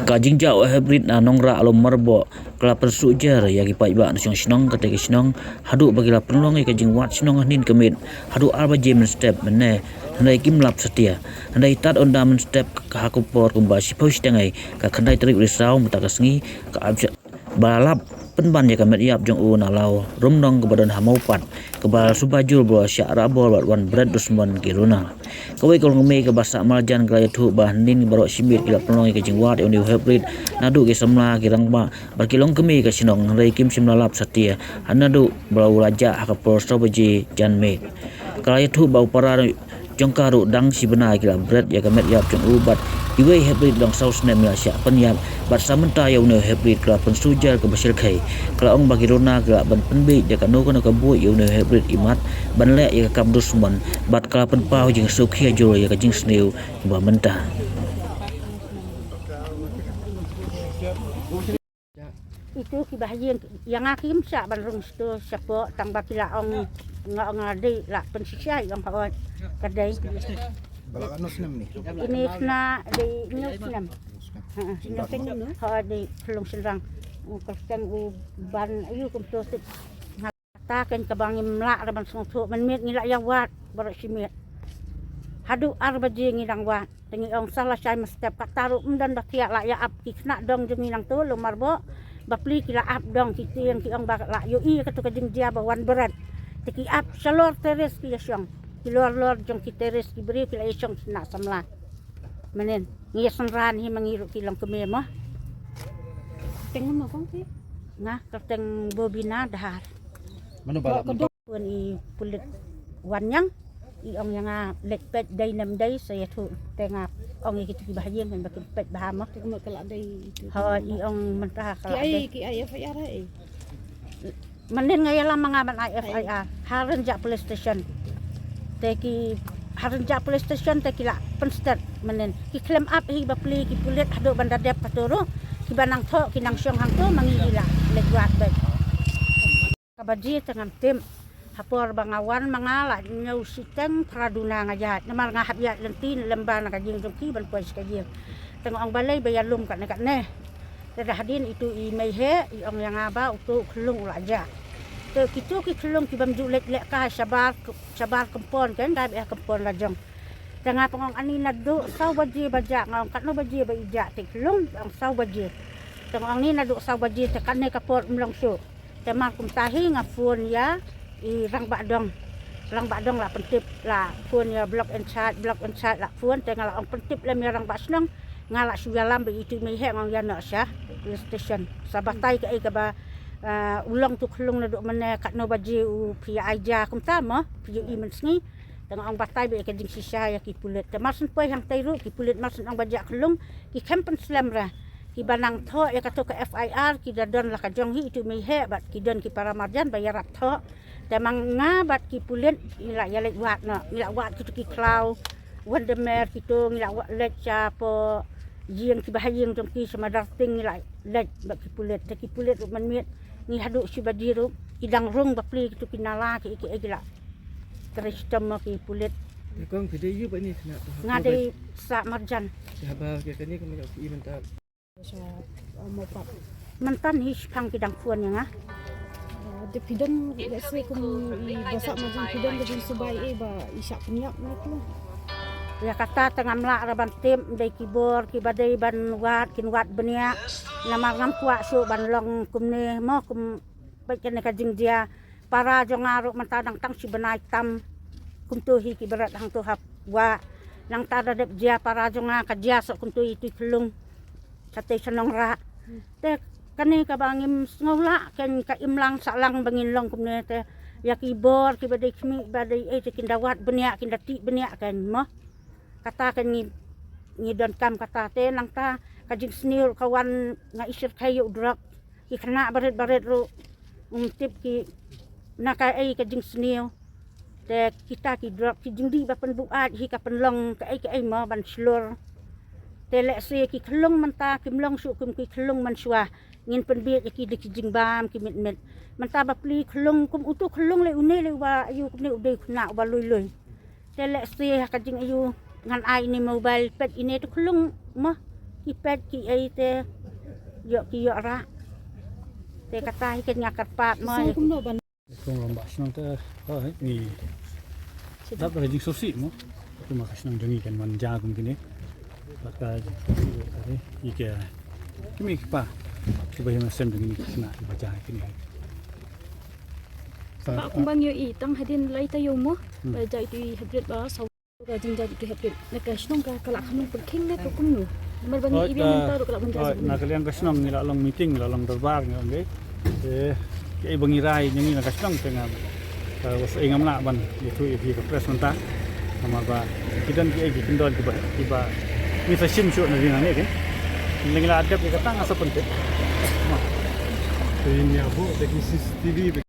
Kajing jauh hybrid na nongra alom marbo kelapan sujar ya ki pai ba nasyong sinong kate ki sinong hadu bagi la penlong ya kajing wat sinong nin kemit hadu alba jemen step mene handai kim lap setia handai tat on damen step ka hakupor kumbasi pos tengai ka khandai terik risau mutagasngi ka abja balap penban ya kamet yap jong u na lau rumnong ke badan hamaupat kebal subajul bo syak rabol wat wan bread dusman kiruna kawai kol ngemi ke basak maljan gaya tu bahnin barok simit kila penlong ke jingwat yang new hybrid nadu ke semla kirang ba barkilong kemi ke sinong rei kim simla lap setia hanadu bau raja hakapor sobaji janme kala tu bau para jongkaru dang si benar kila bread ya kamet yap jong ubat iwe hybrid dong saus nem ya syak penyap bat samenta ya new hybrid kala pensujar ke basil kai kala ong bagi rona kala ban penbi ya kanu kana ka bu ya new hybrid imat ban le ya kam dusman bat kala penpau jing sukhia juro ya ka jing sneu ba mentah itu kibahagian yang akim syak ban rung sto syapo tang bapila ong ngadi la pensisai ong kawat kadai Balak anus nem ni. ini kena di nyusnam ha di pelung serang kastang u ban ayu kum to sit ta kan kabangim la ban song tho man met ngila ya wat barak simit hadu arbaji ngidang wat tengi ong salah sai mestep kataru dan bakia la ya ap ki kena dong jemi nang to lo marbo bapli kila ap dong ki tiang ki ong bak la yo i ka to ka jing dia bawan berat teki ap salor teres ki yasong ki lor jong ki teres ki beri ki la yasong na samla menen ngi sanran hi mangiru ki long keme mo tengah mo kong ki nga kateng bobina dahar Mana balak pun i pulit wanyang i ong yang lek pet dai nam dai saya tu tengah ong i kitu bahagian kan bakin pet bahama Tengok kelak dari itu. ha i ong mentah kala Ki ai FIR ai. menen ngaya mangaban IFIR haran jak police station teki haran jak police station teki la penstat menen ki claim up hi bapli ki pulit hado bandar dep katoro ki banang tho ki nang syong hang to mangila legwat bet kabaji tengam tim hapor bangawan mangala nyau siteng praduna ngajat namar ngahap ya lentin lembar nak jing jongki ban pois kajing tengok ang balai bayalum kat nekat neh tada hadin itu i mehe i ong yang aba untuk kelung ulaja te kitu ki kelung ki bamju lek ka sabar kempon kan ga be kempon lajong tengah pengong ani nadu sau baji baja ngong kat no baji ba ija te kelung ang sau baji tengok ang ni nadu sau baji te kan ne kapor mlong su te mar kum tahi ngafun ya i rang badong la pentip la fun ya block and chat la fun te ngala ong pentip le mirang basnong ngala suyalam be itu mehe ngong ya no sya station sabatai ka ai ka ba ulang tu kelung na do mane kat no baji u pia aja kum tama pia i mensngi tengah ang batai be ka jing sisa ya ki pulet te masun poi hang tairu ki pulet masun ang baja kelung ki kampen slam ra ki banang tho ya ka to ka FIR ki dadon la ka jong hi itu mehe bat ki don ki para marjan bayar tho te manga bat ki pulet ila ya lek wat no ila wat ki klau wandemer ki to ila wat lek cha po jiang ki bahayang jong ki semadar ting ila lek bat ki pulet man miet ni hadu si badiru idang rung bapli tu kinala ki la tristem ki pulit Kong video you ni kena. ngade sa marjan Sahabat ke ni kami i mentap. Sa mo pap. mantan his pang kidang puan yang De pidon let's say kum i basak macam pidon de subai ba isyak niap na tu. ya kata tengah melak raban tim dai kibor ki badai ban wat kin wat benia nama ngam kuak su ban long kumne mo kum bacan ka jing dia para jongaru mantadang tang si benai tam kum tu hi ki berat hang tu hap wa nang tada dep dia para jonga ka dia sok kum tu itu kelung sate senong ra te kani ka bangim ngola ken ka imlang salang bangin long kumne te ya kibor ki badai kmi badai e kin dawat benia kin dati benia kan mo kata kan ni don kam kata te nang ta kajing snil kawan nga isir kayo drug ki kena baret ru tip ki naka ai kajing snil te kita ki drug ki jingdi ba pen buat hi ka penlong ka ai ma ban slur te le se ki khlong man ta kim long su kum ki khlong man suah ngin pen bi ki de ki jing bam ki mit man ta ba pli khlong kum utu khlong le une le wa ayu kum ne ude khna ba lui te le se kajing ayu ngan ai ni mobile pet ini tu kelung mah ki pet ki ai te yo ra te kata hi ke nyakat pat mai Sai kum no ban Kung lomba senang tu, ni dapat rajin sosial mo. Cuma senang dengi kan manja kum kini. Bakal tadi ike kami pa supaya masam dengi kena dibaca kini. ba kum bang yo I tang hadin lai ta yo mo ba jai tu hybrid ba sau ga jing jai tu hybrid na ka shnong ka kala khanung per king na ko kum no mar bang I bian ta ro kala ban Oh, jai nak kalian ke senang ni lah long meeting lah long terbar ni okay. Kaya bangirai ni nak senang tengah. Was ingam nak ban itu ibu ke press mentah. Nama ba kita ni ibu kendor tiba ni session show nanti ni kan. Ini lah ada kita tang asa penting. Ini abu teknis CCTV